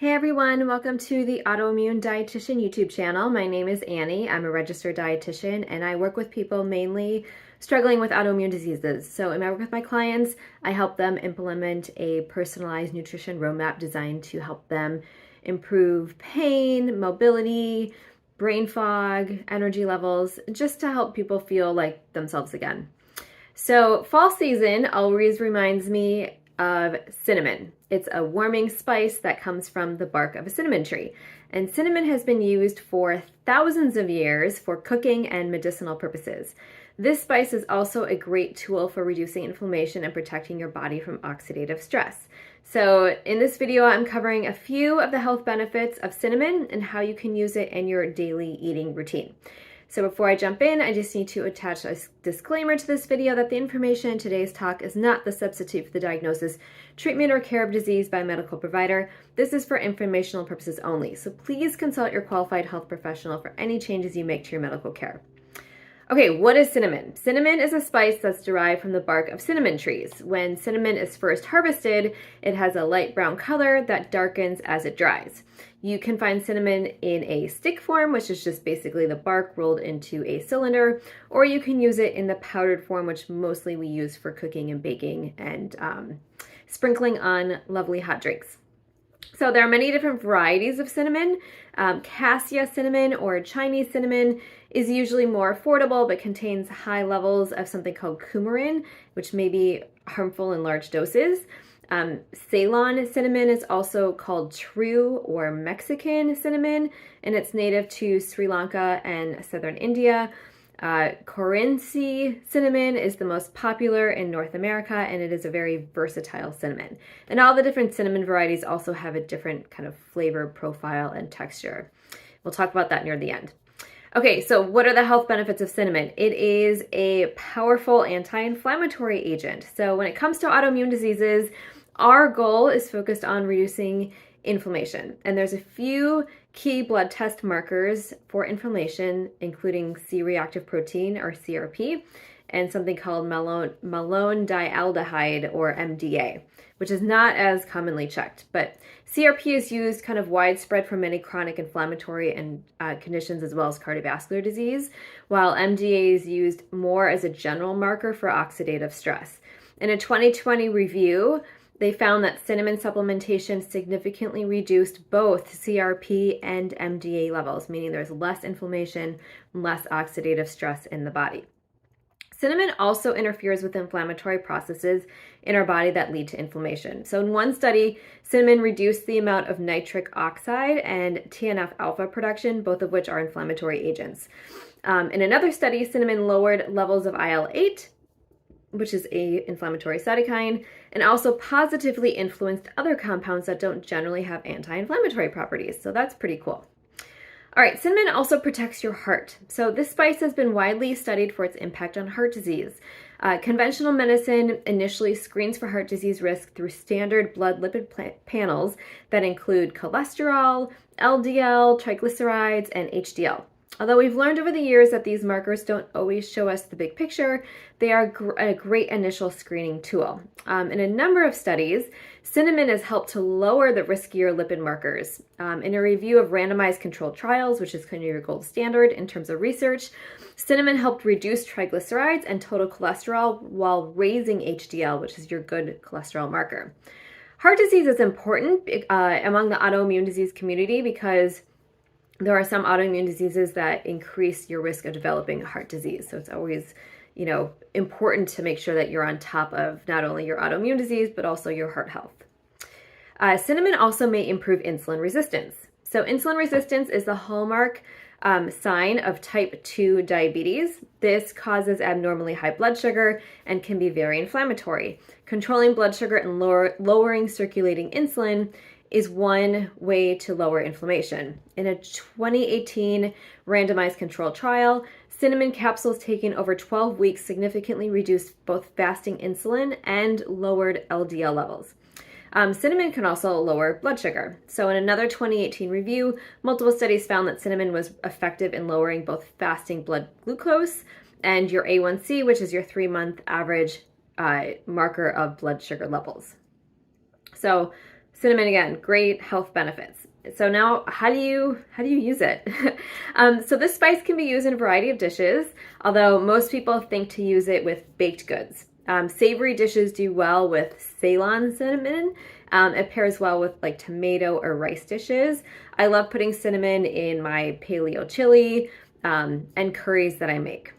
Hey everyone, welcome to the Autoimmune Dietitian YouTube channel. My name is Annie. I'm a registered dietitian and I work with people mainly struggling with autoimmune diseases. So when I work with my clients, I help them implement a personalized nutrition roadmap designed to help them improve pain, mobility, brain fog, energy levels, just to help people feel like themselves again. So fall season always reminds me of cinnamon. It's a warming spice that comes from the bark of a cinnamon tree. And cinnamon has been used for thousands of years for cooking and medicinal purposes. This spice is also a great tool for reducing inflammation and protecting your body from oxidative stress. So in this video, I'm covering a few of the health benefits of cinnamon and how you can use it in your daily eating routine. So before I jump in, I just need to attach a disclaimer to this video that the information in today's talk is not the substitute for the diagnosis, treatment, or care of disease by a medical provider. This is for informational purposes only. So please consult your qualified health professional for any changes you make to your medical care. Okay, what is cinnamon? Cinnamon is a spice that's derived from the bark of cinnamon trees. When cinnamon is first harvested, it has a light brown color that darkens as it dries. You can find cinnamon in a stick form, which is just basically the bark rolled into a cylinder, or you can use it in the powdered form, which mostly we use for cooking and baking and sprinkling on lovely hot drinks. So there are many different varieties of cinnamon. Cassia cinnamon or Chinese cinnamon is usually more affordable but contains high levels of something called coumarin, which may be harmful in large doses. Ceylon cinnamon is also called true or Mexican cinnamon, and it's native to Sri Lanka and southern India. Corinci cinnamon is the most popular in North America, and it is a very versatile cinnamon. And all the different cinnamon varieties also have a different kind of flavor profile and texture. We'll talk about that near the end. Okay, so what are the health benefits of cinnamon? It is a powerful anti-inflammatory agent. So when it comes to autoimmune diseases, our goal is focused on reducing inflammation. And there's a few key blood test markers for inflammation, including C-reactive protein or CRP, and something called malone dialdehyde or MDA, which is not as commonly checked. But CRP is used kind of widespread for many chronic inflammatory and conditions as well as cardiovascular disease, while MDA is used more as a general marker for oxidative stress. In a 2020 review, they found that cinnamon supplementation significantly reduced both CRP and MDA levels, meaning there's less inflammation, less oxidative stress in the body. Cinnamon also interferes with inflammatory processes in our body that lead to inflammation. So in one study, cinnamon reduced the amount of nitric oxide and TNF-alpha production, both of which are inflammatory agents. In another study, cinnamon lowered levels of IL-8, which is an inflammatory cytokine, and also positively influenced other compounds that don't generally have anti-inflammatory properties. So that's pretty cool. All right, cinnamon also protects your heart. So this spice has been widely studied for its impact on heart disease. Conventional medicine initially screens for heart disease risk through standard blood lipid panels that include cholesterol, LDL, triglycerides, and HDL. Although we've learned over the years that these markers don't always show us the big picture, they are a great initial screening tool. In a number of studies, cinnamon has helped to lower the riskier lipid markers. In a review of randomized controlled trials, which is kind of your gold standard in terms of research, cinnamon helped reduce triglycerides and total cholesterol while raising HDL, which is your good cholesterol marker. Heart disease is important among the autoimmune disease community because there are some autoimmune diseases that increase your risk of developing heart disease. So it's always, important to make sure that you're on top of not only your autoimmune disease, but also your heart health. Cinnamon also may improve insulin resistance. So insulin resistance is the hallmark sign of type 2 diabetes. This causes abnormally high blood sugar and can be very inflammatory. Controlling blood sugar and lowering circulating insulin is one way to lower inflammation. In a 2018 randomized controlled trial, cinnamon capsules taken over 12 weeks significantly reduced both fasting insulin and lowered LDL levels. Cinnamon can also lower blood sugar. So in another 2018 review, multiple studies found that cinnamon was effective in lowering both fasting blood glucose and your A1C, which is your 3-month average marker of blood sugar levels. So Cinnamon, again, great health benefits. So now, how do you use it? So this spice can be used in a variety of dishes, although most people think to use it with baked goods. Savory dishes do well with Ceylon cinnamon. It pairs well with like tomato or rice dishes. I love putting cinnamon in my paleo chili and curries that I make.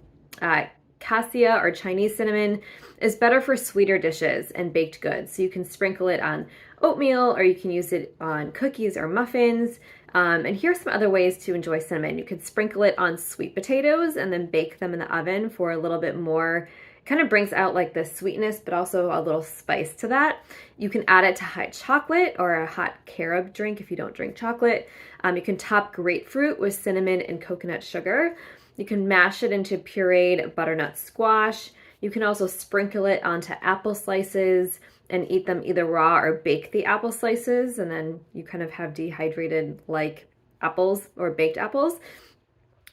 Cassia or Chinese cinnamon is better for sweeter dishes and baked goods. So you can sprinkle it on oatmeal, or you can use it on cookies or muffins. And here's some other ways to enjoy cinnamon. You could sprinkle it on sweet potatoes and then bake them in the oven for a little bit more. Kind of brings out like the sweetness, but also a little spice to that. You can add it to hot chocolate or a hot carob drink if you don't drink chocolate. You can top grapefruit with cinnamon and coconut sugar. You can mash it into pureed butternut squash. You can also sprinkle it onto apple slices and eat them either raw or bake the apple slices, and then you kind of have dehydrated like apples or baked apples.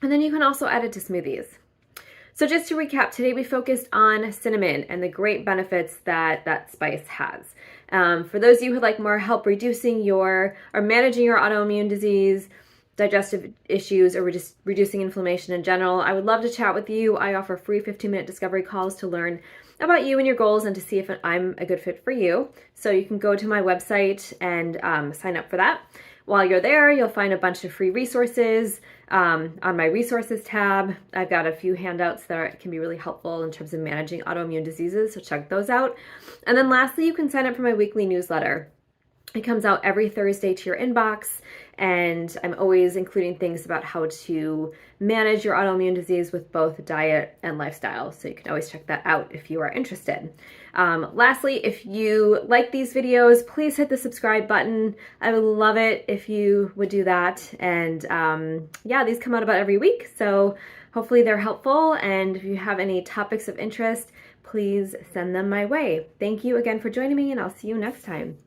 And then you can also add it to smoothies. So just to recap, today we focused on cinnamon and the great benefits that that spice has. For those of you who would like more help reducing or managing your autoimmune disease, digestive issues, or just reducing inflammation in general, I would love to chat with you. I offer free 15-minute discovery calls to learn about you and your goals and to see if I'm a good fit for you. So you can go to my website and sign up for that. While you're there, you'll find a bunch of free resources. On my resources tab, I've got a few handouts that can be really helpful in terms of managing autoimmune diseases, so check those out. And then lastly, you can sign up for my weekly newsletter. It comes out every Thursday to your inbox, and I'm always including things about how to manage your autoimmune disease with both diet and lifestyle. So you can always check that out if you are interested. Lastly, if you like these videos, please hit the subscribe button. I would love it if you would do that. And yeah, these come out about every week, so hopefully they're helpful. And if you have any topics of interest, please send them my way. Thank you again for joining me, and I'll see you next time.